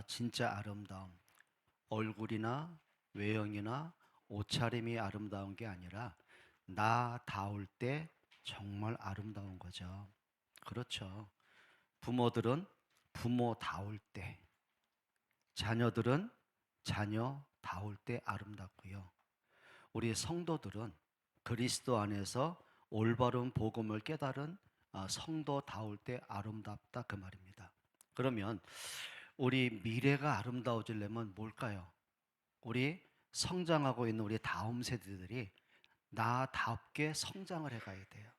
진짜 아름다움, 얼굴이나 외형이나 옷차림이 아름다운 게 아니라 나다울 때 정말 아름다운 거죠. 그렇죠. 부모들은 부모다울 때, 자녀들은 자녀다울 때 아름답고요. 우리 성도들은 그리스도 안에서 올바른 복음을 깨달은 성도다울 때 아름답다 그 말입니다. 그러면 우리 미래가 아름다워지려면 뭘까요? 우리 성장하고 있는 우리 다음 세대들이 나답게 성장을 해가야 돼요.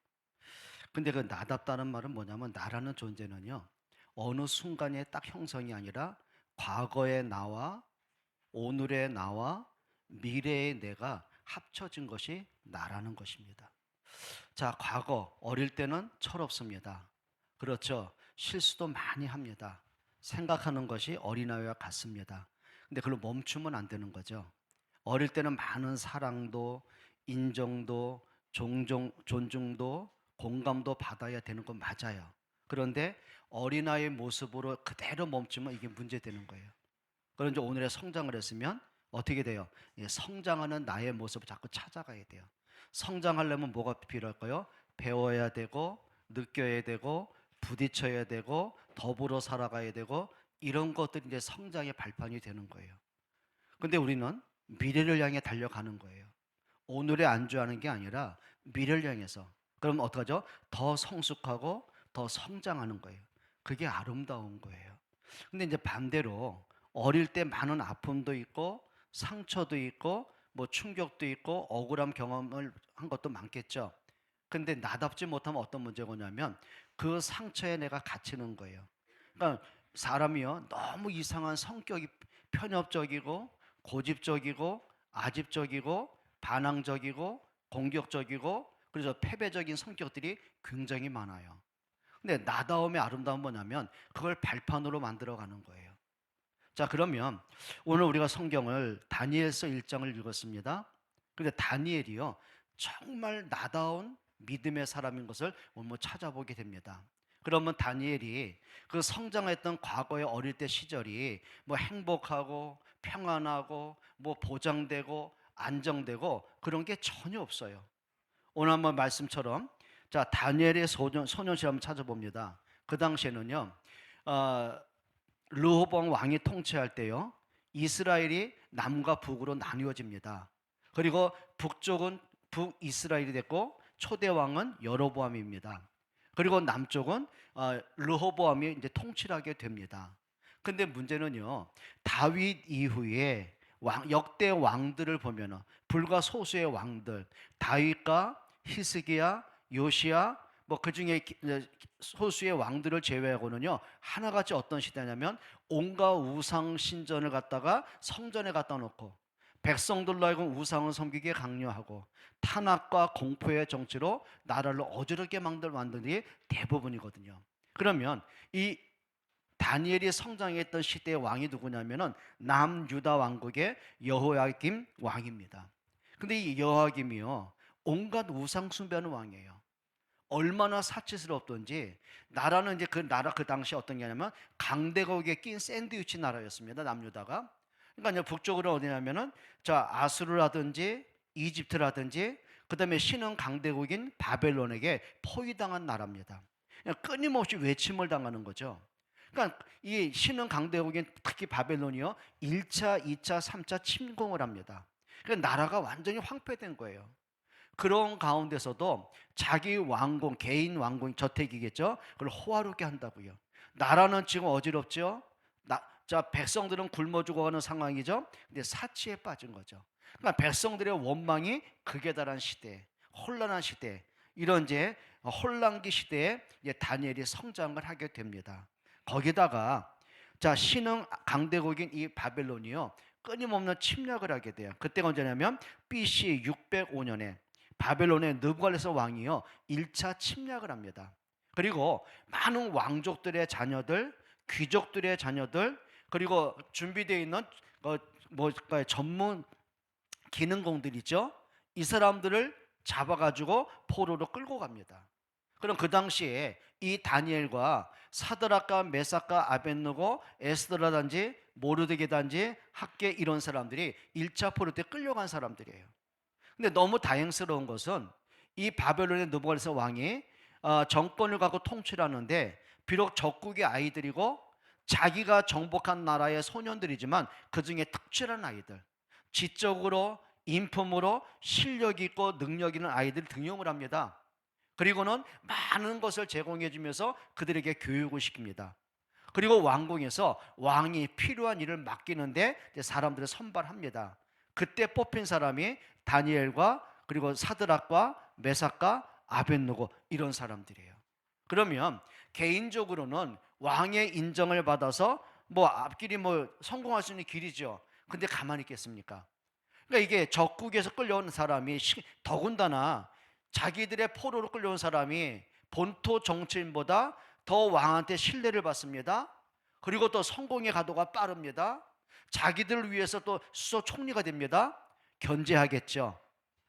근데 그 나답다는 말은 뭐냐면 나라는 존재는요 어느 순간에 딱 형성이 아니라 과거의 나와 오늘의 나와 미래의 내가 합쳐진 것이 나라는 것입니다. 자, 과거 어릴 때는 철없습니다. 그렇죠. 실수도 많이 합니다. 생각하는 것이 어린아이와 같습니다. 근데 그걸로 멈추면 안 되는 거죠. 어릴 때는 많은 사랑도 인정도 존중도 공감도 받아야 되는 건 맞아요. 그런데 어린아이의 모습으로 그대로 멈추면 이게 문제되는 거예요. 그런데 오늘의 성장을 했으면 어떻게 돼요? 성장하는 나의 모습을 자꾸 찾아가야 돼요. 성장하려면 뭐가 필요할까요? 배워야 되고 느껴야 되고 부딪혀야 되고 더불어 살아가야 되고 이런 것들이 이제 성장의 발판이 되는 거예요. 근데 우리는 미래를 향해 달려가는 거예요. 오늘에 안주하는 게 아니라 미래를 향해서. 그럼 어떡하죠? 더 성숙하고 더 성장하는 거예요. 그게 아름다운 거예요. 근데 이제 반대로 어릴 때 많은 아픔도 있고 상처도 있고 뭐 충격도 있고 억울한 경험을 한 것도 많겠죠. 근데 나답지 못하면 어떤 문제가 오냐면 그 상처에 내가 갇히는 거예요. 그러니까 사람이요 너무 이상한 성격이 편협적이고 고집적이고 아집적이고 반항적이고 공격적이고 그래서 패배적인 성격들이 굉장히 많아요. 근데 나다움의 아름다움은 뭐냐면 그걸 발판으로 만들어가는 거예요. 자, 그러면 오늘 우리가 성경을 다니엘서 1장을 읽었습니다. 근데 다니엘이요 정말 나다운 믿음의 사람인 것을 오늘 찾아보게 됩니다. 그러면 다니엘이 그 성장했던 과거의 어릴 때 시절이 뭐 행복하고 평안하고 뭐 보장되고 안정되고 그런 게 전혀 없어요. 오늘 한번 말씀처럼 자 다니엘의 소년시 한번 찾아봅니다. 그 당시에는요 르호보암 왕이 통치할 때요 이스라엘이 남과 북으로 나뉘어집니다. 그리고 북쪽은 북이스라엘이 됐고 초대 왕은 여로보암입니다. 그리고 남쪽은 르호보암이 이제 통치를 하게 됩니다. 근데 문제는요 다윗 이후에 역대 왕들을 보면은 불과 소수의 왕들 다윗과 히스기야 요시야 뭐 그중에 소수의 왕들을 제외하고는요 하나같이 어떤 시대냐면 온갖 우상 신전을 갖다가 성전에 갖다 놓고 백성들로 하여금 우상을 섬기게 강요하고 탄압과 공포의 정치로 나라를 어지럽게 만든 일이 대부분이거든요. 그러면 이 다니엘이 성장했던 시대의 왕이 누구냐면은 남유다 왕국의 여호야김 왕입니다. 근데 이 여호야김이요 온갖 우상 숭배하는 왕이에요. 얼마나 사치스럽던지 나라는 이제 그 나라 그 당시 어떤 게 아니면 강대국에 낀 샌드위치 나라였습니다. 남유다가. 그러니까 이제 북쪽으로 어디냐면은 자 아수르라든지 이집트라든지 그다음에 신흥 강대국인 바벨론에게 포위당한 나라입니다. 그냥 끊임없이 외침을 당하는 거죠. 그러니까 이 신흥 강대국인 특히 바벨론이요 1차, 2차, 3차 침공을 합니다. 그러니까 나라가 완전히 황폐된 거예요. 그런 가운데서도 자기 왕궁, 개인 왕궁, 저택이겠죠. 그걸 호화롭게 한다고요. 나라는 지금 어지럽죠. 자 백성들은 굶어 죽어가는 상황이죠. 근데 사치에 빠진 거죠. 그러니까 백성들의 원망이 극에 달한 시대, 혼란한 시대, 이런 이제 혼란기 시대에 이제 다니엘이 성장을 하게 됩니다. 거기다가 자 신흥 강대국인 이 바벨론이요 끊임없는 침략을 하게 돼요. 그때가 언제냐면 BC 605년에 바벨론의 느부갓네살 왕이요 1차 침략을 합니다. 그리고 많은 왕족들의 자녀들, 귀족들의 자녀들, 그리고 준비되어 있는 전문 기능공들이죠. 이 사람들을 잡아가지고 포로로 끌고 갑니다. 그럼 그 당시에 이 다니엘과 사드락과 메삭과 아벳느고, 에스더라든지 모르드게단지 학계, 이런 사람들이 1차 포로 때 끌려간 사람들이에요. 근데 너무 다행스러운 것은 이 바벨론의 느부갓네살 왕이 정권을 갖고 통치하는데, 비록 적국의 아이들이고 자기가 정복한 나라의 소년들이지만 그 중에 특출한 아이들, 지적으로 인품으로 실력 있고 능력 있는 아이들 등용을 합니다. 그리고는 많은 것을 제공해 주면서 그들에게 교육을 시킵니다. 그리고 왕궁에서 왕이 필요한 일을 맡기는데 사람들을 선발합니다. 그때 뽑힌 사람이 다니엘과 그리고 사드락과 메삭과 아벳느고, 이런 사람들이에요. 그러면 개인적으로는 왕의 인정을 받아서 앞길이 성공할 수 있는 길이죠. 근데 가만히 있겠습니까? 그러니까 이게 적국에서 끌려온 사람이 더군다나 자기들의 포로로 끌려온 사람이 본토 정치인보다 더 왕한테 신뢰를 받습니다. 그리고 또 성공의 가도가 빠릅니다. 자기들을 위해서 또 수소 총리가 됩니다. 견제하겠죠.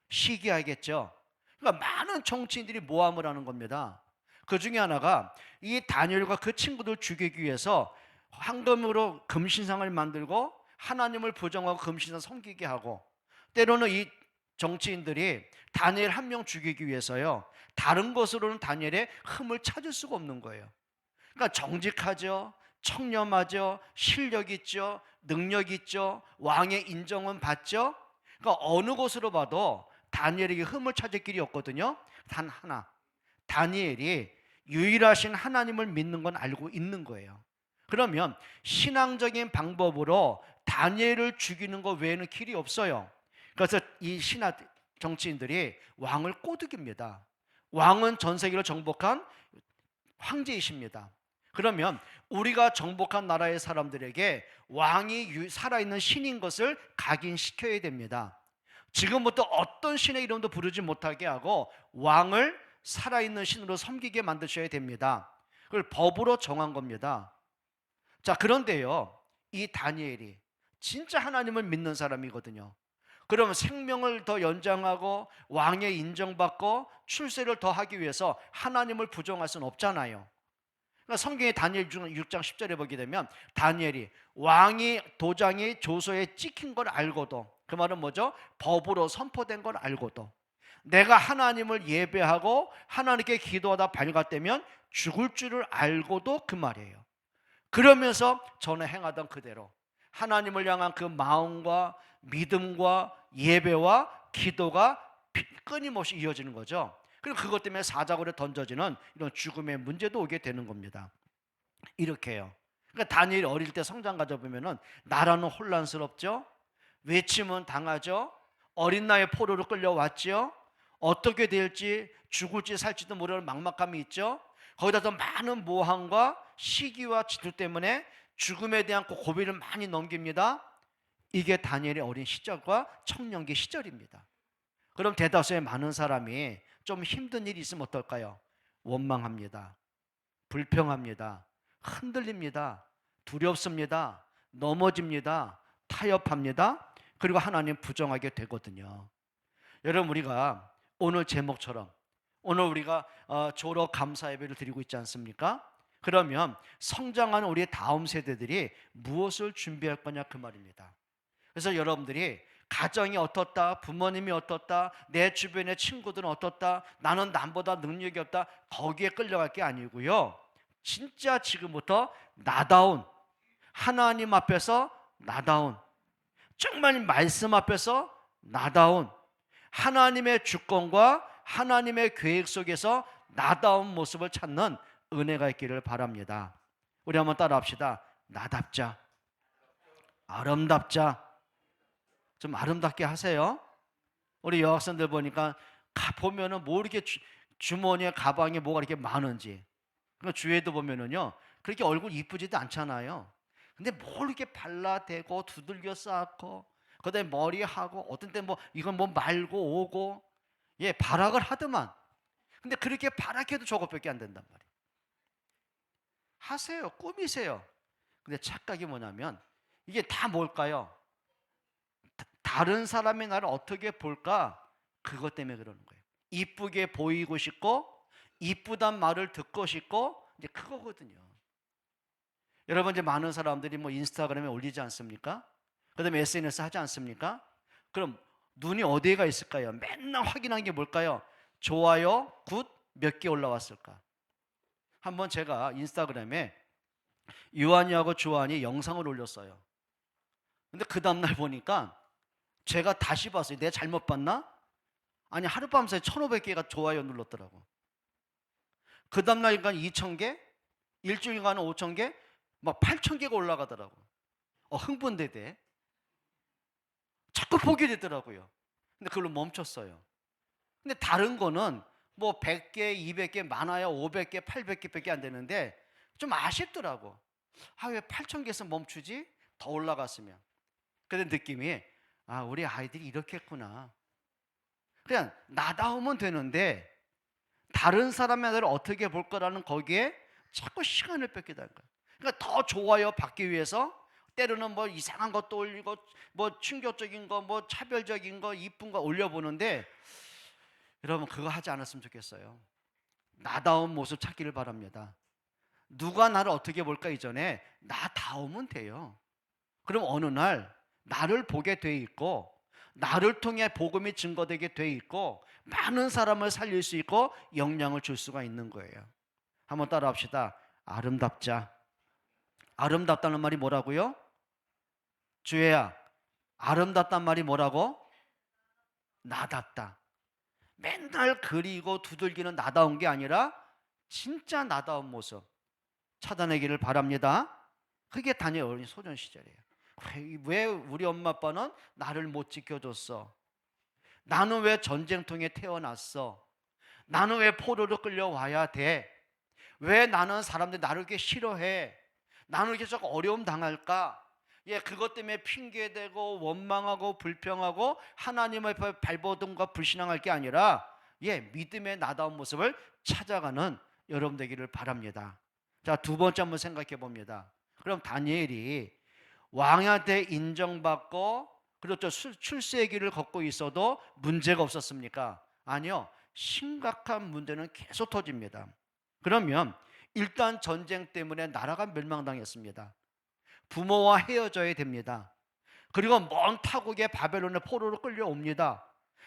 시기하겠죠. 그러니까 많은 정치인들이 모함을 하는 겁니다. 그 중에 하나가 이 다니엘과 그 친구들 죽이기 위해서 황금으로 금신상을 만들고 하나님을 부정하고 금신상 섬기게 하고, 때로는 이 정치인들이 다니엘 한 명 죽이기 위해서요, 다른 것으로는 다니엘의 흠을 찾을 수가 없는 거예요. 그러니까 정직하죠, 청렴하죠, 실력 있죠, 능력 있죠, 왕의 인정은 받죠. 그러니까 어느 곳으로 봐도 다니엘에게 흠을 찾을 길이 없거든요. 단 하나, 다니엘이 유일하신 하나님을 믿는 건 알고 있는 거예요. 그러면 신앙적인 방법으로 다니엘을 죽이는 것 외에는 길이 없어요. 그래서 이 신하 정치인들이 왕을 꼬드깁니다. 왕은 전 세계를 정복한 황제이십니다. 그러면 우리가 정복한 나라의 사람들에게 왕이 살아있는 신인 것을 각인시켜야 됩니다. 지금부터 어떤 신의 이름도 부르지 못하게 하고 왕을 살아있는 신으로 섬기게 만드셔야 됩니다. 그걸 법으로 정한 겁니다. 자, 그런데요, 이 다니엘이 진짜 하나님을 믿는 사람이거든요. 그러면 생명을 더 연장하고 왕의 인정받고 출세를 더 하기 위해서 하나님을 부정할 수는 없잖아요. 그러니까 성경의 다니엘 6장 10절에 보게 되면 다니엘이 왕이 도장이 조서에 찍힌 걸 알고도, 그 말은 뭐죠? 법으로 선포된 걸 알고도 내가 하나님을 예배하고 하나님께 기도하다 발각되면 죽을 줄을 알고도, 그 말이에요. 그러면서 전에 행하던 그대로 하나님을 향한 그 마음과 믿음과 예배와 기도가 끊임없이 이어지는 거죠. 그리고 그것 때문에 사자굴에 던져지는 이런 죽음의 문제도 오게 되는 겁니다. 이렇게요. 그러니까 다니엘이 어릴 때 성장 가져보면은 나라는 혼란스럽죠. 외침은 당하죠. 어린 나이에 포로로 끌려왔죠. 어떻게 될지, 죽을지 살지도 모르는 막막함이 있죠. 거기다 더 많은 모함과 시기와 질투 때문에 죽음에 대한 고비를 많이 넘깁니다. 이게 다니엘의 어린 시절과 청년기 시절입니다. 그럼 대다수의 많은 사람이 좀 힘든 일이 있으면 어떨까요? 원망합니다. 불평합니다. 흔들립니다. 두렵습니다. 넘어집니다. 타협합니다. 그리고 하나님 부정하게 되거든요. 여러분, 우리가 오늘 제목처럼 오늘 우리가 졸업 감사 예배를 드리고 있지 않습니까? 그러면 성장하는 우리의 다음 세대들이 무엇을 준비할 거냐, 그 말입니다. 그래서 여러분들이 가정이 어떻다, 부모님이 어떻다, 내 주변의 친구들은 어떻다, 나는 남보다 능력이 없다, 거기에 끌려갈 게 아니고요, 진짜 지금부터 나다운, 하나님 앞에서 나다운, 정말 말씀 앞에서 나다운, 하나님의 주권과 하나님의 계획 속에서 나다운 모습을 찾는 은혜가 있기를 바랍니다. 우리 한번 따라합시다. 나답자, 아름답자. 좀 아름답게 하세요. 우리 여학생들 보니까 보면은 뭐 이렇게 주머니에 가방에 뭐가 이렇게 많은지. 그러니까 주위에도 보면은요, 그렇게 얼굴 이쁘지도 않잖아요. 근데 뭘 이렇게 발라대고 두들겨 쌓고, 그다음에 머리하고, 어떤 때 이건 말고 오고, 예, 발악을 하더만. 근데 그렇게 발악해도 저것밖에 안 된단 말이에요. 하세요. 꾸미세요. 근데 착각이 뭐냐면 이게 다 뭘까요? 다른 사람이 나를 어떻게 볼까? 그것 때문에 그러는 거예요. 이쁘게 보이고 싶고 이쁘단 말을 듣고 싶고 이제 그거거든요. 여러분 이제 많은 사람들이 뭐 인스타그램에 올리지 않습니까? 그다음에 SNS 하지 않습니까? 그럼 눈이 어디가 있을까요? 맨날 확인한 게 뭘까요? 좋아요, 굿 몇 개 올라왔을까? 한번 제가 인스타그램에 유한이하고 주한이 영상을 올렸어요. 근데 그 다음날 보니까 제가 다시 봤어요. 내가 잘못 봤나? 아니 하룻밤 사이에 1500개가 좋아요 눌렀더라고. 그 다음날이니까 2000개, 일주일간은 5000개, 막 8000개가 올라가더라고. 흥분되대. 자꾸 보게 되더라고요. 근데 그걸로 멈췄어요. 근데 다른 거는 뭐 100개, 200개, 많아야 500개, 800개밖에 안 되는데 좀 아쉽더라고. 왜 8000개에서 멈추지? 더 올라갔으면. 그런 느낌이 우리 아이들이 이렇게 했구나. 그냥 나다우면 되는데 다른 사람의 나를 어떻게 볼 거라는 거기에 자꾸 시간을 뺏기다는 거예요. 그러니까 더 좋아요 받기 위해서 때로는 뭐 이상한 것도 올리고 뭐 충격적인 거, 뭐 차별적인 거, 이쁜 거 올려보는데 여러분 그거 하지 않았으면 좋겠어요. 나다운 모습 찾기를 바랍니다. 누가 나를 어떻게 볼까 이전에 나다우면 돼요. 그럼 어느 날 나를 보게 돼 있고 나를 통해 복음이 증거되게 돼 있고 많은 사람을 살릴 수 있고 영향을 줄 수가 있는 거예요. 한번 따라합시다. 아름답자. 아름답다는 말이 뭐라고요? 주혜야, 아름답단 말이 뭐라고? 나답다. 맨날 그리고 두들기는 나다운 게 아니라 진짜 나다운 모습 찾아내기를 바랍니다. 그게 다니엘 어린이 소년 시절이에요. 왜 우리 엄마 아빠는 나를 못 지켜줬어? 나는 왜 전쟁통에 태어났어? 나는 왜 포로로 끌려와야 돼? 왜 나는 사람들이 나를 이렇게 싫어해? 나는 이렇게 자꾸 어려움 당할까? 그것 때문에 핑계대고 원망하고 불평하고 하나님의 발버둥과 불신앙할 게 아니라 믿음의 나다운 모습을 찾아가는 여러분 되기를 바랍니다. 자, 두 번째 한번 생각해 봅니다. 그럼 다니엘이 왕한테 인정받고 그렇죠. 출세의 길을 걷고 있어도 문제가 없었습니까? 아니요. 심각한 문제는 계속 터집니다. 그러면 일단 전쟁 때문에 나라가 멸망당했습니다. 부모와 헤어져야 됩니다. 그리고 먼 타국의 바벨론의 포로로 끌려옵니다.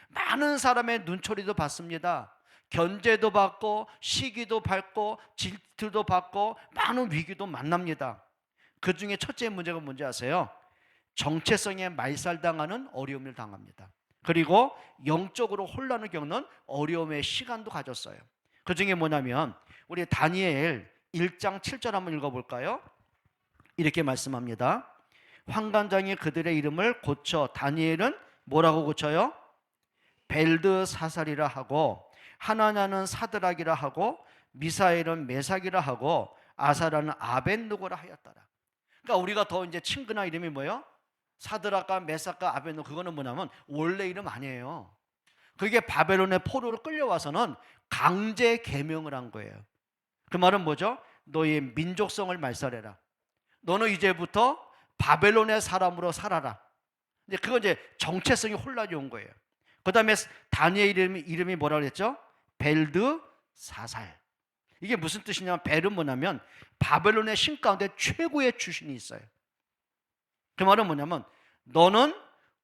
많은 사람의 눈초리도 받습니다. 견제도 받고 시기도 받고 질투도 받고 많은 위기도 만납니다. 그 중에 첫째 문제가 뭔지 아세요? 정체성에 말살당하는 어려움을 당합니다. 그리고 영적으로 혼란을 겪는 어려움의 시간도 가졌어요. 그 중에 뭐냐면 우리 다니엘 1장 7절 한번 읽어볼까요? 이렇게 말씀합니다. 환관장이 그들의 이름을 고쳐 다니엘은 뭐라고 고쳐요? 벨드사살이라 하고 하나냐는 사드락이라 하고 미사엘은 메삭이라 하고 아사라는 아벤누고라 하였더라. 그러니까 우리가 더 이제 친근한 이름이 뭐예요? 사드락과 메삭과 아벤누고. 그거는 뭐냐면 원래 이름 아니에요. 그게 바벨론의 포로로 끌려와서는 강제 개명을 한 거예요. 그 말은 뭐죠? 너의 민족성을 말살해라. 너는 이제부터 바벨론의 사람으로 살아라. 이제 그건 이제 정체성이 혼란이 온 거예요. 그 다음에 다니엘 이름이 뭐라고 그랬죠? 벨드사살. 이게 무슨 뜻이냐면 벨은 뭐냐면 바벨론의 신 가운데 최고의 주신이 있어요. 그 말은 뭐냐면 너는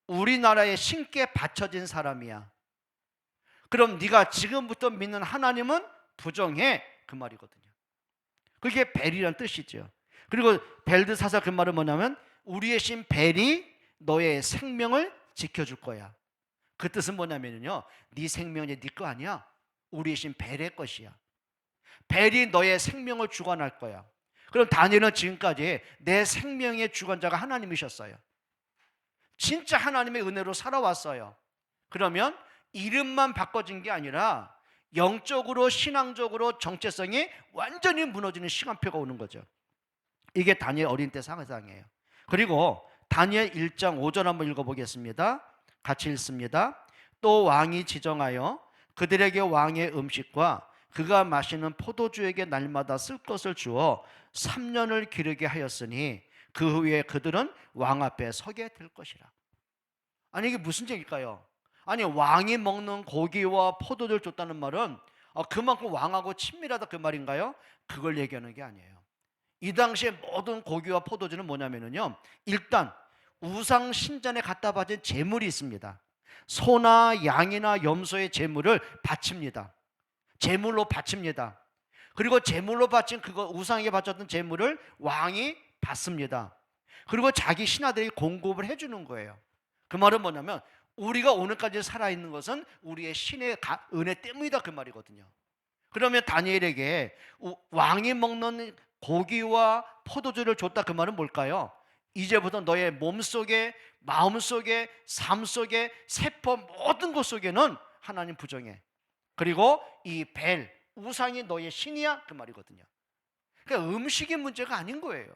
우리나라의 신께 바쳐진 사람이야. 그럼 네가 지금부터 믿는 하나님은 부정해. 그 말이거든요. 그게 벨이란 뜻이죠. 그리고 벨드사살 그 말은 뭐냐면 우리의 신 벨이 너의 생명을 지켜줄 거야. 그 뜻은 뭐냐면요, 네 생명이 네 거 아니야. 우리의 신 벨의 것이야. 벨이 너의 생명을 주관할 거야. 그럼 다니엘은 지금까지 내 생명의 주관자가 하나님이셨어요. 진짜 하나님의 은혜로 살아왔어요. 그러면 이름만 바꿔진 게 아니라 영적으로 신앙적으로 정체성이 완전히 무너지는 시간표가 오는 거죠. 이게 다니엘 어린 때 상상이에요. 그리고 다니엘 1장 5절 한번 읽어보겠습니다. 같이 읽습니다. 또 왕이 지정하여 그들에게 왕의 음식과 그가 마시는 포도주에게 날마다 쓸 것을 주어 3년을 기르게 하였으니 그 후에 그들은 왕 앞에 서게 될 것이라. 아니 이게 무슨 얘기일까요? 아니 왕이 먹는 고기와 포도주를 줬다는 말은 그만큼 왕하고 친밀하다 그 말인가요? 그걸 얘기하는 게 아니에요. 이 당시에 모든 고기와 포도주는 뭐냐면요, 일단 우상 신전에 갖다 바친 제물이 있습니다. 소나 양이나 염소의 제물을 바칩니다. 제물로 바칩니다. 그리고 제물로 바친 그거 우상에게 바쳤던 제물을 왕이 받습니다. 그리고 자기 신하들이 공급을 해주는 거예요. 그 말은 뭐냐면 우리가 오늘까지 살아있는 것은 우리의 신의 은혜 때문이다 그 말이거든요. 그러면 다니엘에게 왕이 먹는 고기와 포도주를 줬다 그 말은 뭘까요? 이제부터 너의 몸속에, 마음속에, 삶 속에, 세포 모든 것 속에는 하나님 부정해. 그리고 이 벨, 우상이 너의 신이야 그 말이거든요. 그러니까 음식의 문제가 아닌 거예요.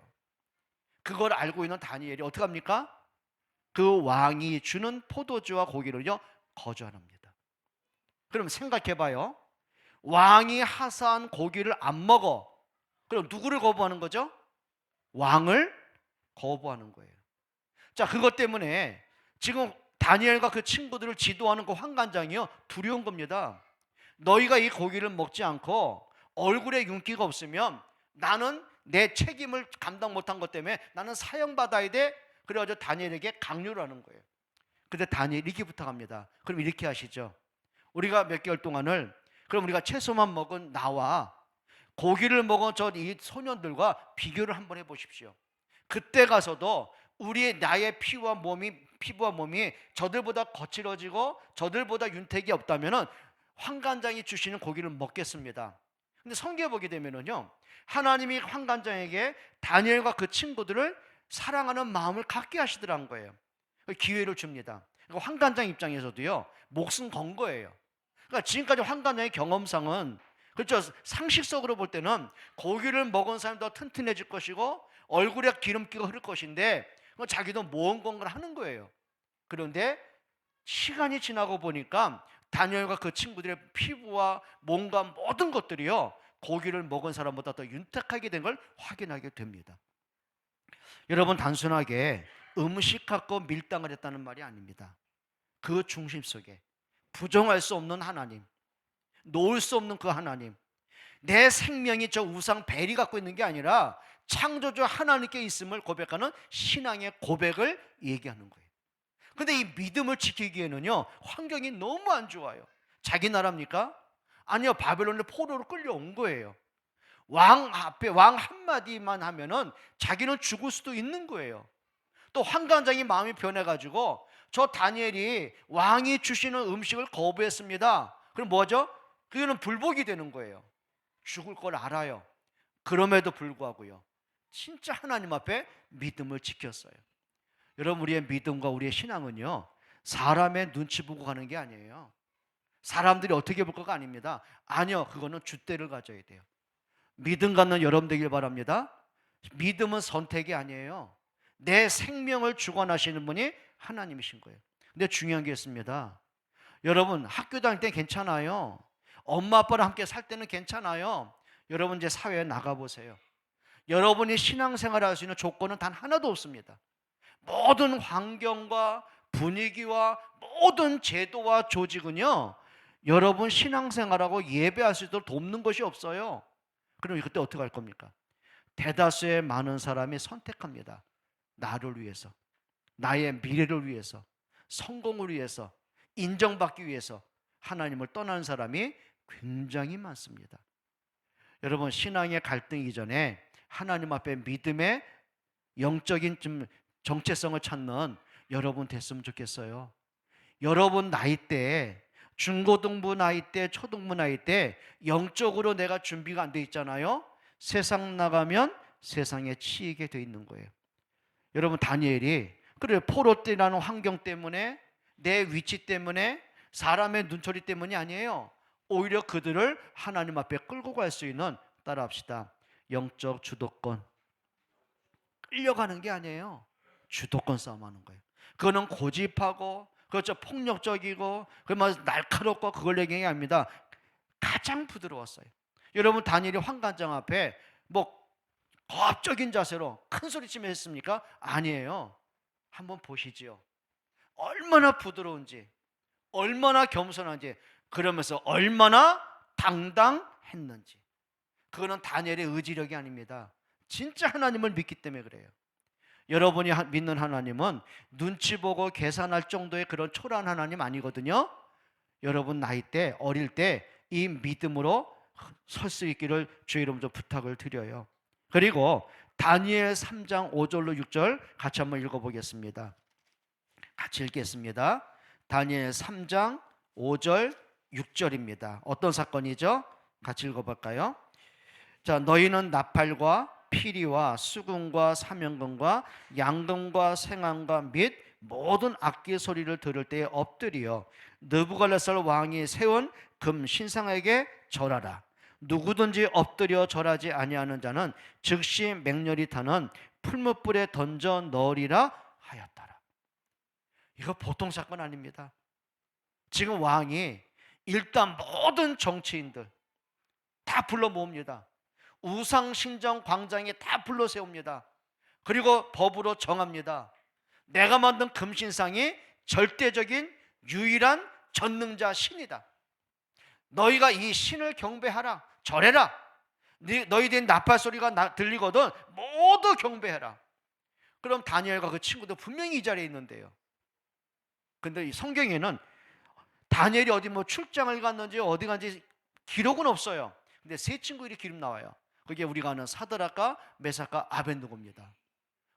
그걸 알고 있는 다니엘이 어떻게 합니까? 그 왕이 주는 포도주와 고기를요 거절합니다. 그럼 생각해 봐요. 왕이 하사한 고기를 안 먹어. 그럼 누구를 거부하는 거죠? 왕을 거부하는 거예요. 자, 그것 때문에 지금 다니엘과 그 친구들을 지도하는 그 환관장이요 두려운 겁니다. 너희가 이 고기를 먹지 않고 얼굴에 윤기가 없으면 나는 내 책임을 감당 못한 것 때문에 나는 사형받아야 돼. 그래가지고 다니엘에게 강요를 하는 거예요. 근데 다니엘이 이렇게 부탁합니다. 그럼 이렇게 하시죠. 우리가 몇 개월 동안을, 그럼 우리가 채소만 먹은 나와 고기를 먹은 저 이 소년들과 비교를 한번 해보십시오. 그때 가서도 나의 피부와 몸이 저들보다 거칠어지고 저들보다 윤택이 없다면은 환관장이 주시는 고기를 먹겠습니다. 근데 성경에 보게 되면은요, 하나님이 환관장에게 다니엘과 그 친구들을 사랑하는 마음을 갖게 하시더란 거예요. 기회를 줍니다. 환관장 입장에서도요, 목숨 건 거예요. 그러니까 지금까지 환관장의 경험상은, 그렇죠, 상식적으로 볼 때는 고기를 먹은 사람이 더 튼튼해질 것이고 얼굴에 기름기가 흐를 것인데 자기도 모험건 걸 하는 거예요. 그런데 시간이 지나고 보니까 다니엘과 그 친구들의 피부와 몸과 모든 것들이요 고기를 먹은 사람보다 더 윤택하게 된 걸 확인하게 됩니다. 여러분, 단순하게 음식 갖고 밀당을 했다는 말이 아닙니다. 그 중심 속에 부정할 수 없는 하나님, 놓을 수 없는 그 하나님, 내 생명이 저 우상 벨이 갖고 있는 게 아니라 창조주 하나님께 있음을 고백하는 신앙의 고백을 얘기하는 거예요. 근데 이 믿음을 지키기에는요 환경이 너무 안 좋아요. 자기 나라입니까? 아니요, 바벨론의 포로로 끌려온 거예요. 왕 앞에 왕 한마디만 하면은 자기는 죽을 수도 있는 거예요. 또 환관장이 마음이 변해가지고 저 다니엘이 왕이 주시는 음식을 거부했습니다. 그럼 뭐죠? 그거는 불복이 되는 거예요. 죽을 걸 알아요. 그럼에도 불구하고요 진짜 하나님 앞에 믿음을 지켰어요. 여러분, 우리의 믿음과 우리의 신앙은요 사람의 눈치 보고 가는 게 아니에요. 사람들이 어떻게 볼 거가 아닙니다. 아니요, 그거는 줏대를 가져야 돼요. 믿음 갖는 여러분 되길 바랍니다. 믿음은 선택이 아니에요. 내 생명을 주관하시는 분이 하나님이신 거예요. 근데 중요한 게 있습니다. 여러분, 학교 다닐 때 괜찮아요. 엄마 아빠랑 함께 살 때는 괜찮아요. 여러분, 이제 사회에 나가보세요. 여러분이 신앙생활을 할 수 있는 조건은 단 하나도 없습니다. 모든 환경과 분위기와 모든 제도와 조직은요 여러분 신앙생활하고 예배할 수 있도록 돕는 것이 없어요. 그럼 그때 어떻게 할 겁니까? 대다수의 많은 사람이 선택합니다. 나를 위해서, 나의 미래를 위해서, 성공을 위해서, 인정받기 위해서 하나님을 떠나는 사람이 굉장히 많습니다. 여러분, 신앙의 갈등 이전에 하나님 앞에 믿음의 영적인 좀 정체성을 찾는 여러분 됐으면 좋겠어요. 여러분 나이대에, 중고등부 나이대, 초등부 나이대 영적으로 내가 준비가 안 돼 있잖아요. 세상 나가면 세상에 치이게 돼 있는 거예요. 여러분, 다니엘이 그래 포로떼라는 환경 때문에, 내 위치 때문에, 사람의 눈초리 때문이 아니에요. 오히려 그들을 하나님 앞에 끌고 갈 수 있는, 따라합시다, 영적 주도권. 끌려가는 게 아니에요. 주도권 싸움하는 거예요. 그거는 고집하고, 그렇죠, 폭력적이고, 그러면 날카롭고, 그걸 얘기한 게 아닙니다. 가장 부드러웠어요. 여러분, 다니엘이 환관장 앞에 뭐 거압적인 자세로 큰 소리치며 했습니까? 아니에요. 한번 보시지요. 얼마나 부드러운지, 얼마나 겸손한지, 그러면서 얼마나 당당했는지. 그거는 다니엘의 의지력이 아닙니다. 진짜 하나님을 믿기 때문에 그래요. 여러분이 믿는 하나님은 눈치 보고 계산할 정도의 그런 초라한 하나님 아니거든요. 여러분 나이 때, 어릴 때 이 믿음으로 설 수 있기를 주의 이름으로 부탁을 드려요. 그리고 다니엘 3장 5절로 6절 같이 한번 읽어보겠습니다. 같이 읽겠습니다. 다니엘 3장 5절 6절입니다. 어떤 사건이죠? 같이 읽어볼까요? 자, 너희는 나팔과 피리와 수금과 사명금과 양금과 생황과 및 모든 악기 소리를 들을 때에 엎드려 느부갓네살 왕이 세운 금 신상에게 절하라. 누구든지 엎드려 절하지 아니하는 자는 즉시 맹렬히 타는 풀무불에 던져 넣으리라 하였더라. 이거 보통 사건 아닙니다. 지금 왕이 일단 모든 정치인들 다 불러 모읍니다. 우상신전 광장에 다 불러 세웁니다. 그리고 법으로 정합니다. 내가 만든 금신상이 절대적인 유일한 전능자 신이다. 너희가 이 신을 경배하라, 절해라. 너희들 나팔 소리가 들리거든 모두 경배해라. 그럼 다니엘과 그 친구도 분명히 이 자리에 있는데요. 근데 이 성경에는 다니엘이 어디 뭐 출장을 갔는지 어디 간지 기록은 없어요. 근데 세 친구 이렇게 기록 나와요. 그게 우리가 아는 사드락과 메삭과 아벤느고입니다.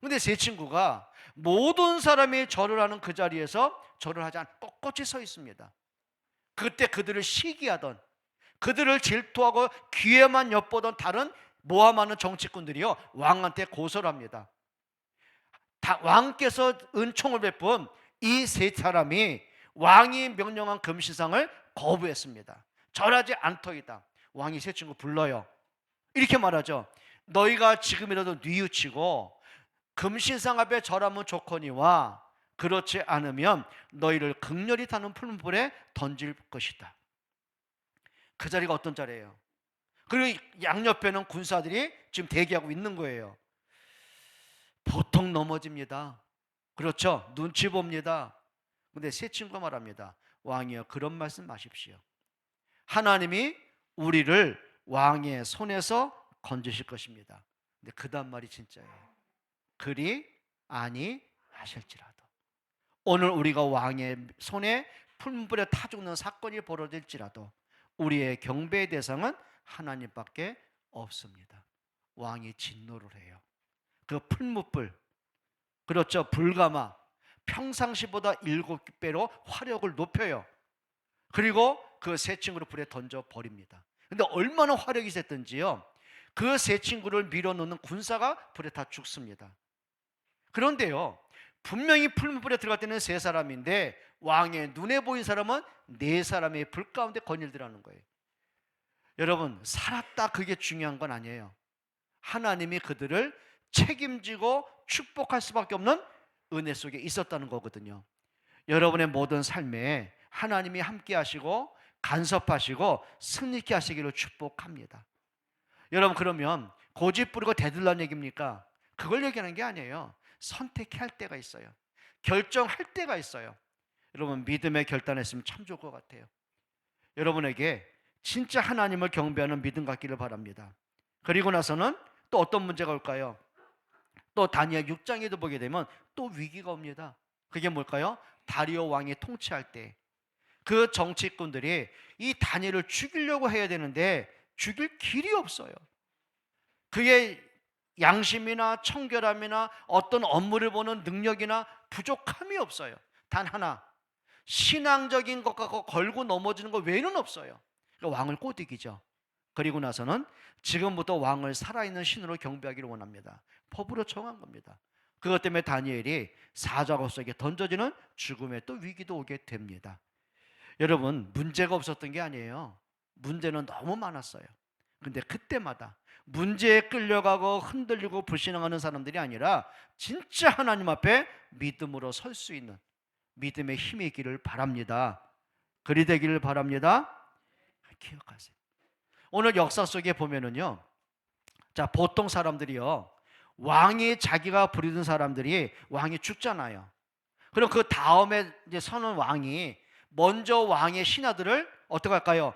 근데 세 친구가 모든 사람이 절을 하는 그 자리에서 절을 하지 않고 꼿꼿이 서 있습니다. 그때 그들을 시기하던, 그들을 질투하고 귀에만 엿보던 다른 모함하는 정치꾼들이요 왕한테 고소를 합니다. 왕께서 은총을 베푼 이 세 사람이 왕이 명령한 금신상을 거부했습니다. 절하지 않더이다. 왕이 세 친구 불러요. 이렇게 말하죠. 너희가 지금이라도 뉘우치고 금신상 앞에 절하면 좋거니와 그렇지 않으면 너희를 극렬히 타는 풀무불에 던질 것이다. 그 자리가 어떤 자리예요? 그리고 양옆에는 군사들이 지금 대기하고 있는 거예요. 보통 넘어집니다. 그렇죠? 눈치 봅니다. 근데 세 친구가 말합니다. 왕이여, 그런 말씀 마십시오. 하나님이 우리를 왕의 손에서 건지실 것입니다. 근데 그 다음 말이 진짜예요. 그리 아니하실지라도. 오늘 우리가 왕의 손에 풀무불에 타 죽는 사건이 벌어질지라도 우리의 경배의 대상은 하나님밖에 없습니다. 왕이 진노를 해요. 그 풀무불, 그렇죠, 불가마, 평상시보다 7배로 화력을 높여요. 그리고 그 세 친구를 불에 던져버립니다. 근데 얼마나 화력이 셌던지요, 그 세 친구를 밀어넣는 군사가 불에 다 죽습니다. 그런데요, 분명히 풀무불에 들어갈 때는 세 사람인데 왕의 눈에 보인 사람은 네 사람의 불 가운데 거닐더라는 거예요. 여러분, 살았다 그게 중요한 건 아니에요. 하나님이 그들을 책임지고 축복할 수밖에 없는 은혜 속에 있었다는 거거든요. 여러분의 모든 삶에 하나님이 함께 하시고 간섭하시고 승리케 하시기를 축복합니다. 여러분, 그러면 고집 부리고 대들란 얘기입니까? 그걸 얘기하는 게 아니에요. 선택해야 할 때가 있어요. 결정할 때가 있어요. 여러분, 믿음의 결단했으면 참 좋을 것 같아요. 여러분에게 진짜 하나님을 경배하는 믿음 갖기를 바랍니다. 그리고 나서는 또 어떤 문제가 올까요? 또 다니엘 6장에도 보게 되면 또 위기가 옵니다. 그게 뭘까요? 다리오 왕이 통치할 때 그 정치꾼들이 이 다니엘을 죽이려고 해야 되는데 죽일 길이 없어요. 그의 양심이나 청결함이나 어떤 업무를 보는 능력이나 부족함이 없어요. 단 하나, 신앙적인 것 갖고 걸고 넘어지는 것 외에는 없어요. 그러니까 왕을 꼬드기죠. 그리고 나서는 지금부터 왕을 살아있는 신으로 경배하기를 원합니다. 법으로 정한 겁니다. 그것 때문에 다니엘이 사자굴 속에 던져지는 죽음의 또 위기도 오게 됩니다. 여러분, 문제가 없었던 게 아니에요. 문제는 너무 많았어요. 근데 그때마다 문제에 끌려가고 흔들리고 불신앙하는 사람들이 아니라 진짜 하나님 앞에 믿음으로 설 수 있는 믿음의 힘이 있기를 바랍니다. 그리 되기를 바랍니다. 기억하세요. 오늘 역사 속에 보면은요, 자, 보통 사람들이요, 왕이 자기가 부리던 사람들이 왕이 죽잖아요. 그럼 그 다음에 이제 서는 왕이 먼저 왕의 신하들을 어떻게 할까요?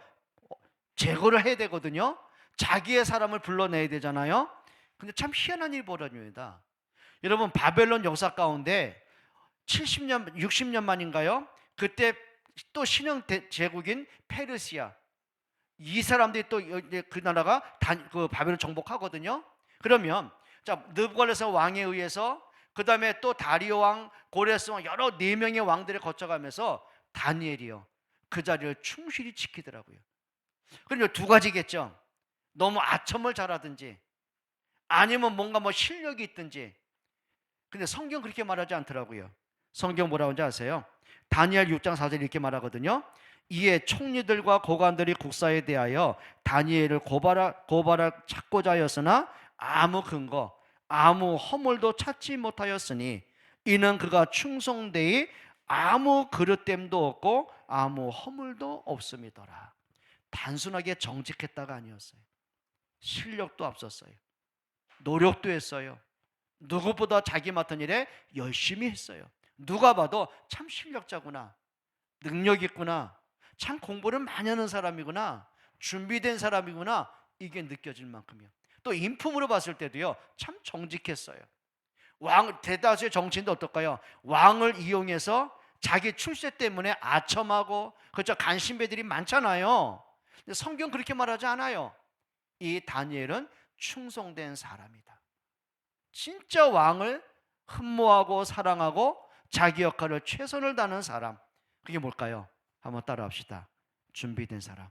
제거를 해야 되거든요. 자기의 사람을 불러내야 되잖아요. 근데 참 희한한 일이 벌어집니다. 여러분, 바벨론 역사 가운데 70년, 60년 만인가요? 그때 또 신흥 제국인 페르시아, 이 사람들이 또 그 나라가 그 바벨론 정복하거든요. 그러면 자, 느부갓네살 왕에 의해서, 그 다음에 또 다리오 왕, 고레스 왕, 여러 4명의 왕들을 거쳐가면서 다니엘이요, 그 자리를 충실히 지키더라고요. 그럼 두 가지겠죠. 너무 아첨을 잘하든지 아니면 뭔가 뭐 실력이 있든지. 근데 성경 그렇게 말하지 않더라고요. 성경 뭐라고 하는지 아세요? 다니엘 6장 4절 이렇게 말하거든요. 이에 총리들과 고관들이 국사에 대하여 다니엘을 고발할 찾고자 하였으나 아무 근거, 아무 허물도 찾지 못하였으니 이는 그가 충성되이 아무 그릇됨도 없고 아무 허물도 없음이더라. 단순하게 정직했다가 아니었어요. 실력도 앞섰어요. 노력도 했어요. 누구보다 자기 맡은 일에 열심히 했어요. 누가 봐도 참 실력자구나, 능력 있구나, 참 공부를 많이 하는 사람이구나, 준비된 사람이구나, 이게 느껴질 만큼이요. 또 인품으로 봤을 때도요, 참 정직했어요. 대다수의 정치인도 어떨까요? 왕을 이용해서 자기 출세 때문에 아첨하고, 그렇죠, 간신배들이 많잖아요. 근데 성경 그렇게 말하지 않아요. 이 다니엘은 충성된 사람이다. 진짜 왕을 흠모하고 사랑하고 자기 역할을 최선을 다하는 사람. 그게 뭘까요? 한번 따라합시다. 준비된 사람.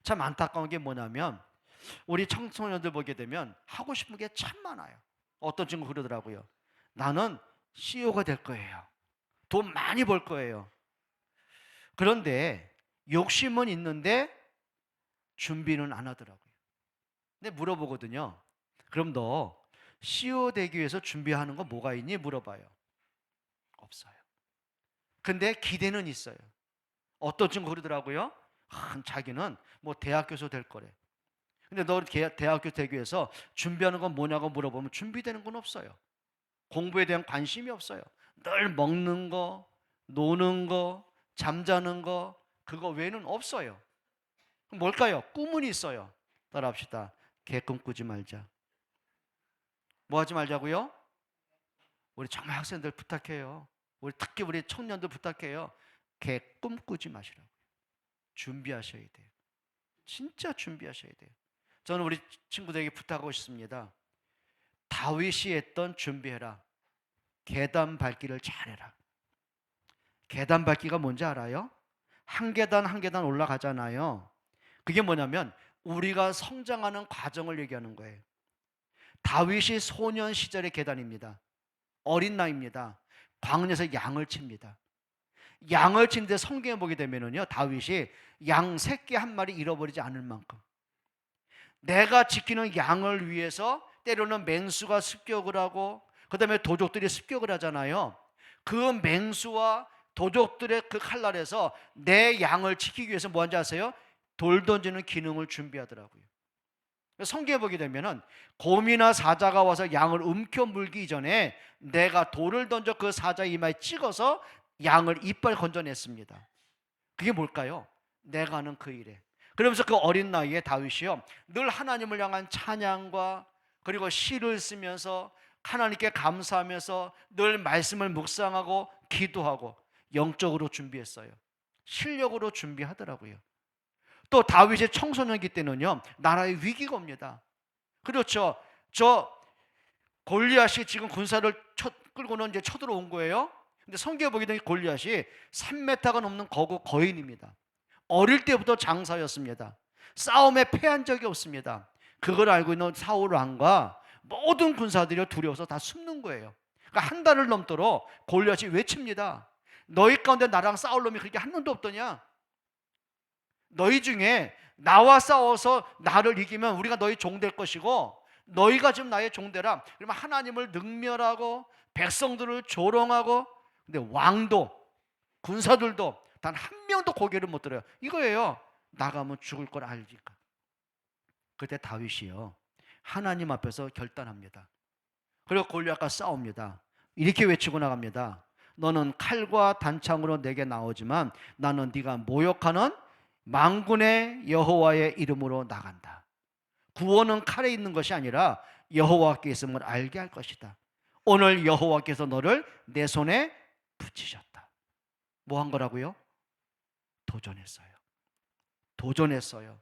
참 안타까운 게 뭐냐면 우리 청소년들 보게 되면 하고 싶은 게 참 많아요. 어떤 친구 그러더라고요. 나는 CEO가 될 거예요. 돈 많이 벌 거예요. 그런데 욕심은 있는데 준비는 안 하더라고요. 근데 물어보거든요. 그럼 너 CEO 되기 위해서 준비하는 거 뭐가 있니? 물어봐요. 없어요. 근데 기대는 있어요. 어떤 친구 그러더라고요. 자기는 뭐 대학 교수 될 거래. 근데 너 대학 교수 되기 위해서 준비하는 건 뭐냐고 물어보면 준비되는 건 없어요. 공부에 대한 관심이 없어요. 늘 먹는 거, 노는 거, 잠자는 거, 그거 외에는 없어요. 그럼 뭘까요? 꿈은 있어요. 따라합시다. 개 꿈꾸지 말자. 뭐 하지 말자고요? 우리 정말 학생들 부탁해요. 특히 우리 청년들 부탁해요. 개 꿈꾸지 마시라고. 준비하셔야 돼요. 진짜 준비하셔야 돼요. 저는 우리 친구들에게 부탁하고 싶습니다. 다윗이 했던 준비해라. 계단 밟기를 잘해라. 계단 밟기가 뭔지 알아요? 한 계단 한 계단 올라가잖아요. 그게 뭐냐면 우리가 성장하는 과정을 얘기하는 거예요. 다윗이 소년 시절의 계단입니다. 어린 나이입니다. 광야에서 양을 칩니다. 양을 치는데 성경에 보게 되면요, 다윗이 양 새끼 한 마리 잃어버리지 않을 만큼, 내가 지키는 양을 위해서 때로는 맹수가 습격을 하고, 그 다음에 도적들이 습격을 하잖아요. 그 맹수와 도적들의 그 칼날에서 내 양을 지키기 위해서 뭐 하는지 아세요? 돌 던지는 기능을 준비하더라고요. 성경에 보게 되면은 곰이나 사자가 와서 양을 움켜 물기 전에 내가 돌을 던져 그 사자 이마에 찍어서 양을 이빨 건져냈습니다. 그게 뭘까요? 내가 하는 그 일에. 그러면서 그 어린 나이에 다윗이요, 늘 하나님을 향한 찬양과 그리고 시를 쓰면서 하나님께 감사하면서 늘 말씀을 묵상하고 기도하고 영적으로 준비했어요. 실력으로 준비하더라고요. 또 다윗의 청소년기 때는요, 나라의 위기가 옵니다. 그렇죠. 저 골리앗이 지금 군사를 끌고는 이제 쳐들어온 거예요. 근데 성경에 보게 되면 골리앗이 3m가 넘는 거인입니다. 어릴 때부터 장사였습니다. 싸움에 패한 적이 없습니다. 그걸 알고 있는 사울 왕과 모든 군사들이 두려워서 다 숨는 거예요. 그러니까 한 달을 넘도록 골리앗이 외칩니다. 너희 가운데 나랑 싸울 놈이 그렇게 한 놈도 없더냐? 너희 중에 나와 싸워서 나를 이기면 우리가 너희 종 될 것이고, 너희가 지금 나의 종되라. 그러면 하나님을 능멸하고 백성들을 조롱하고, 근데 왕도 군사들도 단 한 명도 고개를 못 들어요. 이거예요. 나가면 죽을 걸 알니까. 그때 다윗이요, 하나님 앞에서 결단합니다. 그리고 골리앗과 싸웁니다. 이렇게 외치고 나갑니다. 너는 칼과 단창으로 내게 나오지만 나는 네가 모욕하는 만군의 여호와의 이름으로 나간다. 구원은 칼에 있는 것이 아니라 여호와께 있음을 알게 할 것이다. 오늘 여호와께서 너를 내 손에 붙이셨다. 뭐 한 거라고요? 도전했어요. 도전했어요.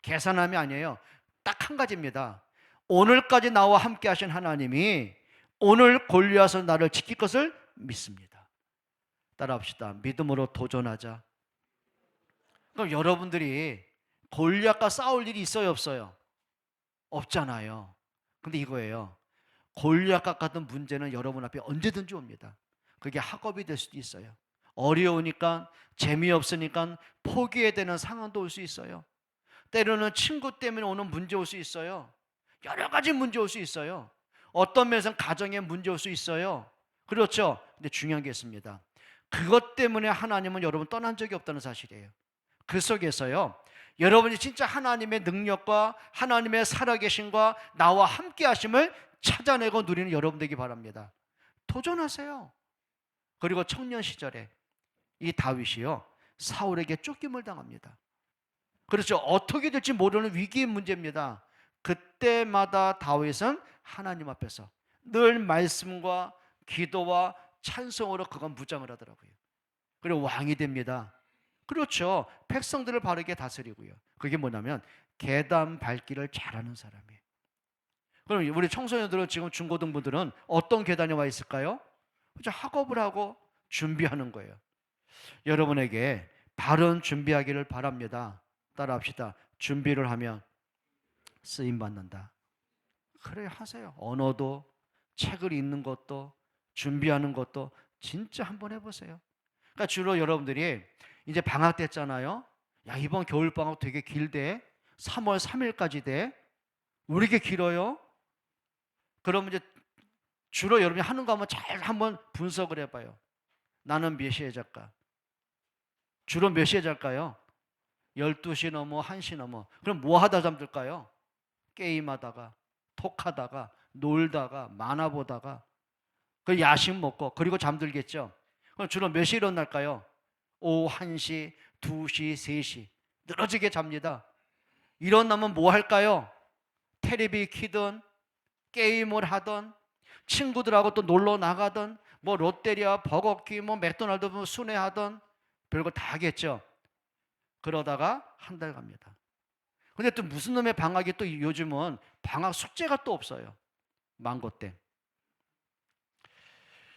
계산함이 아니에요. 딱 한 가지입니다. 오늘까지 나와 함께 하신 하나님이 오늘 골리앗을 나를 지킬 것을 믿습니다. 따라합시다. 믿음으로 도전하자. 그럼 여러분들이 골리앗과 싸울 일이 있어요, 없어요? 없잖아요. 근데 이거예요. 골리앗과 같은 문제는 여러분 앞에 언제든지 옵니다. 그게 학업이 될 수도 있어요. 어려우니까, 재미없으니까 포기해야 되는 상황도 올 수 있어요. 때로는 친구 때문에 오는 문제 올 수 있어요. 여러 가지 문제 올 수 있어요. 어떤 면에서는 가정에 문제 올 수 있어요. 그렇죠? 근데 중요한 게 있습니다. 그것 때문에 하나님은 여러분 떠난 적이 없다는 사실이에요. 그 속에서요, 여러분이 진짜 하나님의 능력과 하나님의 살아계심과 나와 함께 하심을 찾아내고 누리는 여러분 되기 바랍니다. 도전하세요. 그리고 청년 시절에 이 다윗이요, 사울에게 쫓김을 당합니다. 그렇죠. 어떻게 될지 모르는 위기의 문제입니다. 그때마다 다윗은 하나님 앞에서 늘 말씀과 기도와 찬송으로 그건 무장을 하더라고요. 그리고 왕이 됩니다. 그렇죠. 백성들을 바르게 다스리고요. 그게 뭐냐면 계단 밟기를 잘하는 사람이에요. 그럼 우리 청소년들은, 지금 중고등부들은 어떤 계단에 와 있을까요? 그렇죠. 학업을 하고 준비하는 거예요. 여러분에게 바른 준비하기를 바랍니다. 따라합시다. 준비를 하면 쓰임 받는다. 그래, 하세요. 언어도, 책을 읽는 것도, 준비하는 것도 진짜 한번 해보세요. 그러니까 주로 여러분들이 이제 방학 됐잖아요. 야, 이번 겨울 방학 되게 길대. 3월 3일까지 돼. 왜 이렇게 길어요? 그러면 이제 주로 여러분이 하는 거 한번 잘 한번 분석을 해봐요. 나는 몇 시에 잘까? 주로 몇 시에 잘까요? 12시 넘어, 1시 넘어. 그럼 뭐 하다 잠들까요? 게임하다가, 톡하다가, 놀다가, 만화 보다가, 그 야식 먹고, 그리고 잠들겠죠. 그럼 주로 몇 시에 일어날까요? 오후 1시, 2시, 3시. 늘어지게 잡니다. 일어나면 뭐 할까요? 테레비 키든, 게임을 하든, 친구들하고 또 놀러 나가든, 뭐 롯데리아, 버거킹, 뭐 맥도날드 순회하든, 별거 다 하겠죠. 그러다가 한 달 갑니다. 근데 또 무슨 놈의 방학이, 또 요즘은 방학 숙제가 또 없어요. 망고땡.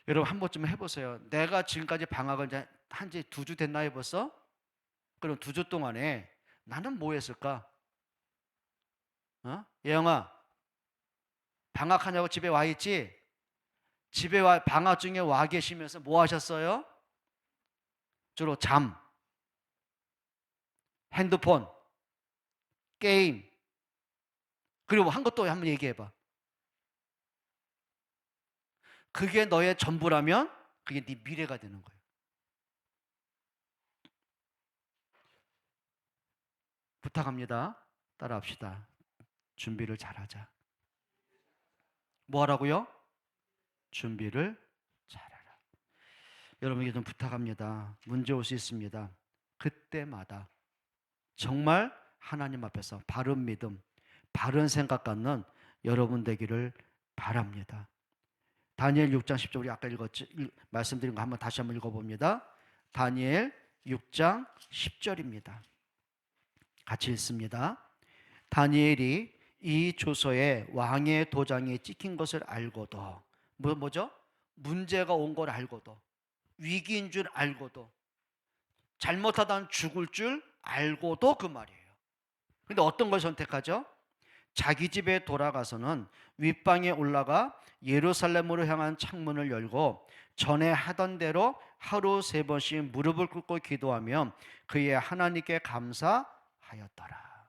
여러분 한 번쯤 해보세요. 내가 지금까지 방학을 이제 한지 2주 됐나요 벌써? 그럼 2주 동안에 나는 뭐 했을까? 예영아, 방학하냐고 집에 와 있지? 집에 와, 방학 중에 와 계시면서 뭐 하셨어요? 주로 잠, 핸드폰, 게임, 그리고 한 것도 한번 얘기해봐. 그게 너의 전부라면 그게 네 미래가 되는 거예요. 부탁합니다. 따라합시다. 준비를 잘하자. 뭐 하라고요? 준비를 잘하라. 여러분에게 좀 부탁합니다. 문제 올 수 있습니다. 그때마다 정말 하나님 앞에서 바른 믿음, 바른 생각 갖는 여러분 되기를 바랍니다. 다니엘 6장 10절, 우리 아까 말씀드린 거 다시 한번 읽어봅니다. 다니엘 6장 10절입니다. 같이 읽습니다. 다니엘이 이 조서에 왕의 도장이 찍힌 것을 알고도, 뭐죠? 문제가 온 걸 알고도, 위기인 줄 알고도, 잘못하다 죽을 줄 알고도, 그 말이에요. 근데 어떤 걸 선택하죠? 자기 집에 돌아가서는 윗방에 올라가 예루살렘으로 향한 창문을 열고 전에 하던 대로 하루 3번씩 무릎을 꿇고 기도하며 그의 하나님께 감사하였더라.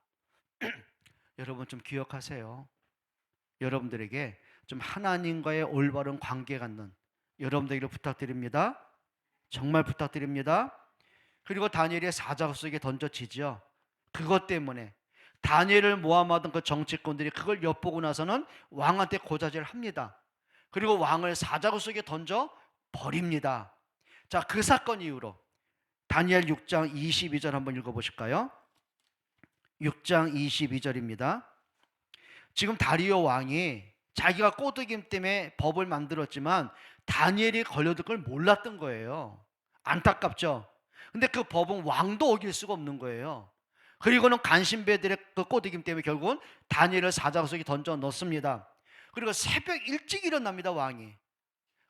여러분 좀 기억하세요. 여러분들에게 좀 하나님과의 올바른 관계 갖는 여러분들에게 부탁드립니다. 정말 부탁드립니다. 그리고 다니엘의 사자 속에 던져지죠. 그것 때문에 다니엘을 모함하던 그 정치권들이 그걸 엿보고 나서는 왕한테 고자질을 합니다. 그리고 왕을 사자굴 속에 던져 버립니다. 자, 그 사건 이후로 다니엘 6장 22절 한번 읽어보실까요? 6장 22절입니다. 지금 다리오 왕이 자기가 꼬드김 때문에 법을 만들었지만 다니엘이 걸려들 걸 몰랐던 거예요. 안타깝죠. 근데 그 법은 왕도 어길 수가 없는 거예요. 그리고는 간신배들의 그 꼬드김 때문에 결국은 다니엘을 사자굴 던져 넣습니다. 그리고 새벽 일찍 일어납니다, 왕이.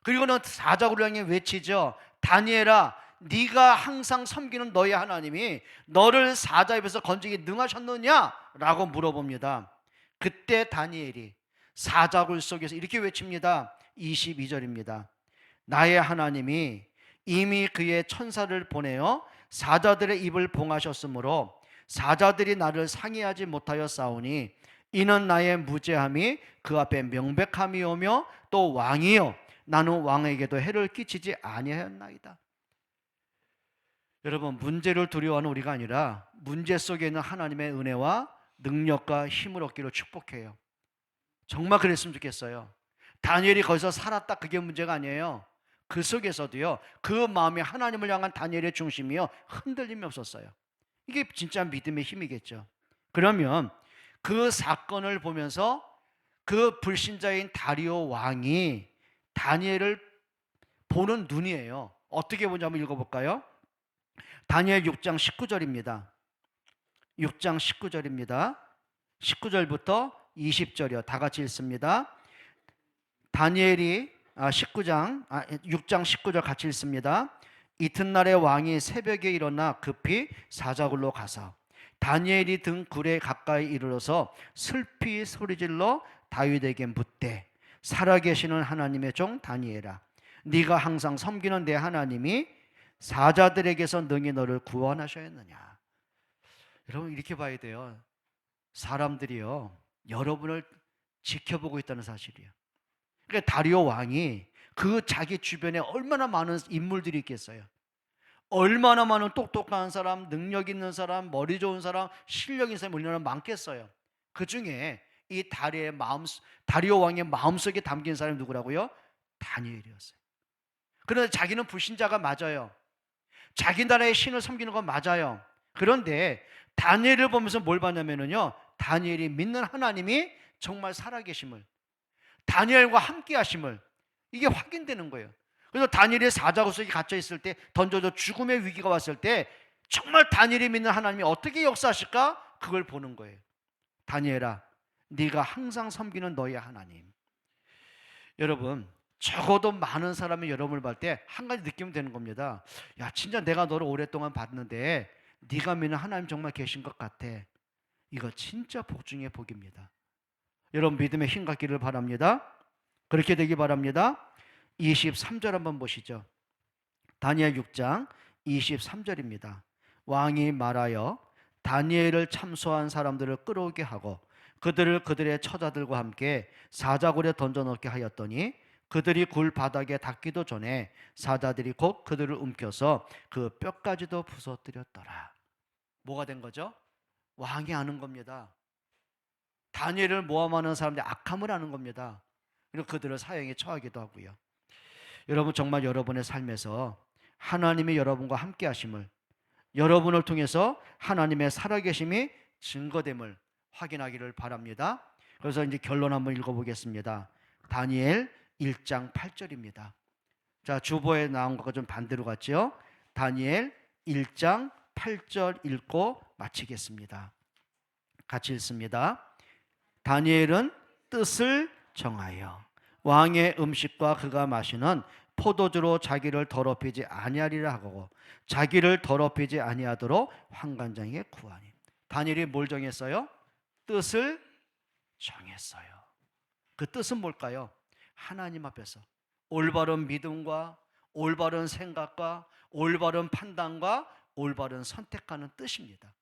그리고는 사자굴을 향해 외치죠. 다니엘아, 네가 항상 섬기는 너의 하나님이 너를 사자 입에서 건지기 능하셨느냐? 라고 물어봅니다. 그때 다니엘이 사자굴 속에서 이렇게 외칩니다. 22절입니다. 나의 하나님이 이미 그의 천사를 보내어 사자들의 입을 봉하셨으므로 사자들이 나를 상의하지 못하여 싸우니 이는 나의 무죄함이 그 앞에 명백함이오며 또 왕이요 나는 왕에게도 해를 끼치지 아니하였나이다. 여러분, 문제를 두려워하는 우리가 아니라 문제 속에 있는 하나님의 은혜와 능력과 힘을 얻기를 축복해요. 정말 그랬으면 좋겠어요. 다니엘이 거기서 살았다, 그게 문제가 아니에요. 그 속에서도요, 그 마음이 하나님을 향한 다니엘의 중심이요 흔들림이 없었어요. 이게 진짜 믿음의 힘이겠죠. 그러면 그 사건을 보면서 그 불신자인 다리오 왕이 다니엘을 보는 눈이에요. 어떻게 보냐 한번 읽어볼까요? 다니엘 6장 19절입니다. 6장 19절입니다. 19절부터 20절이요. 다 같이 읽습니다. 다니엘이 6장 19절 같이 읽습니다. 이튿날에 왕이 새벽에 일어나 급히 사자굴로 가서 다니엘이 든 굴에 가까이 이르러서 슬피 소리질러 다윗에게 묻되 살아계시는 하나님의 종 다니엘아, 네가 항상 섬기는 내 하나님이 사자들에게서 능히 너를 구원하셨느냐. 여러분, 이렇게 봐야 돼요. 사람들이요 여러분을 지켜보고 있다는 사실이에요. 그러니까 다리오 왕이 그 자기 주변에 얼마나 많은 인물들이 있겠어요. 얼마나 많은 똑똑한 사람, 능력 있는 사람, 머리 좋은 사람, 실력 있는 사람이 얼마나 많겠어요. 그 중에 이 다리오 왕의 마음속에 담긴 사람이 누구라고요? 다니엘이었어요. 그런데 자기는 불신자가 맞아요. 자기 나라의 신을 섬기는 건 맞아요. 그런데 다니엘을 보면서 뭘 봤냐면요, 다니엘이 믿는 하나님이 정말 살아계심을, 다니엘과 함께 하심을, 이게 확인되는 거예요. 그래서 다니엘이 사자굴 속에 갇혀 있을 때, 던져져 죽음의 위기가 왔을 때 정말 다니엘이 믿는 하나님이 어떻게 역사하실까? 그걸 보는 거예요. 다니엘아, 네가 항상 섬기는 너의 하나님. 여러분, 적어도 많은 사람이 여러분을 볼 때 한 가지 느끼면 되는 겁니다. 야, 진짜 내가 너를 오랫동안 봤는데 네가 믿는 하나님 정말 계신 것 같아. 이거 진짜 복 중의 복입니다. 여러분, 믿음의 힘 갖기를 바랍니다. 그렇게 되기 바랍니다. 23절 한번 보시죠. 다니엘 6장 23절입니다. 왕이 말하여 다니엘을 참소한 사람들을 끌어오게 하고 그들을 그들의 처자들과 함께 사자굴에 던져넣게 하였더니 그들이 굴 바닥에 닿기도 전에 사자들이 곧 그들을 움켜서 그 뼈까지도 부서뜨렸더라. 뭐가 된 거죠? 왕이 아는 겁니다. 다니엘을 모함하는 사람들이 악함을 아는 겁니다. 그리고 그들을 사형에 처하기도 하고요. 여러분, 정말 여러분의 삶에서 하나님이 여러분과 함께 하심을, 여러분을 통해서 하나님의 살아계심이 증거됨을 확인하기를 바랍니다. 그래서 이제 결론 한번 읽어보겠습니다. 다니엘 1장 8절입니다. 자, 주보에 나온 것과 좀 반대로 같지요? 다니엘 1장 8절 읽고 마치겠습니다. 같이 읽습니다. 다니엘은 뜻을 정하여 왕의 음식과 그가 마시는 포도주로 자기를 더럽히지 아니하리라 하고 자기를 더럽히지 아니하도록 환관장에게 구하니. 다니엘이 뭘 정했어요? 뜻을 정했어요. 그 뜻은 뭘까요? 하나님 앞에서 올바른 믿음과 올바른 생각과 올바른 판단과 올바른 선택하는 뜻입니다.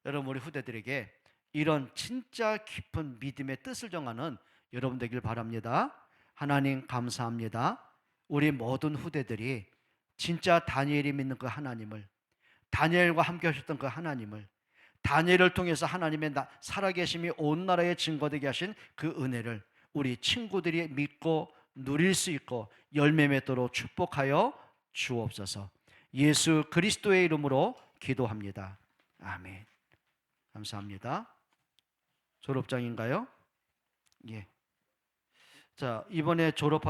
여러분, 우리 후대들에게 이런 진짜 깊은 믿음의 뜻을 정하는 여러분 되길 바랍니다. 하나님 감사합니다. 우리 모든 후대들이 진짜 다니엘이 믿는 그 하나님을, 다니엘과 함께 하셨던 그 하나님을, 다니엘을 통해서 하나님의 살아계심이 온 나라에 증거되게 하신 그 은혜를 우리 친구들이 믿고 누릴 수 있고 열매 맺도록 축복하여 주옵소서. 예수 그리스도의 이름으로 기도합니다. 아멘. 감사합니다. 졸업장인가요? 예. 자, 이번에 졸업할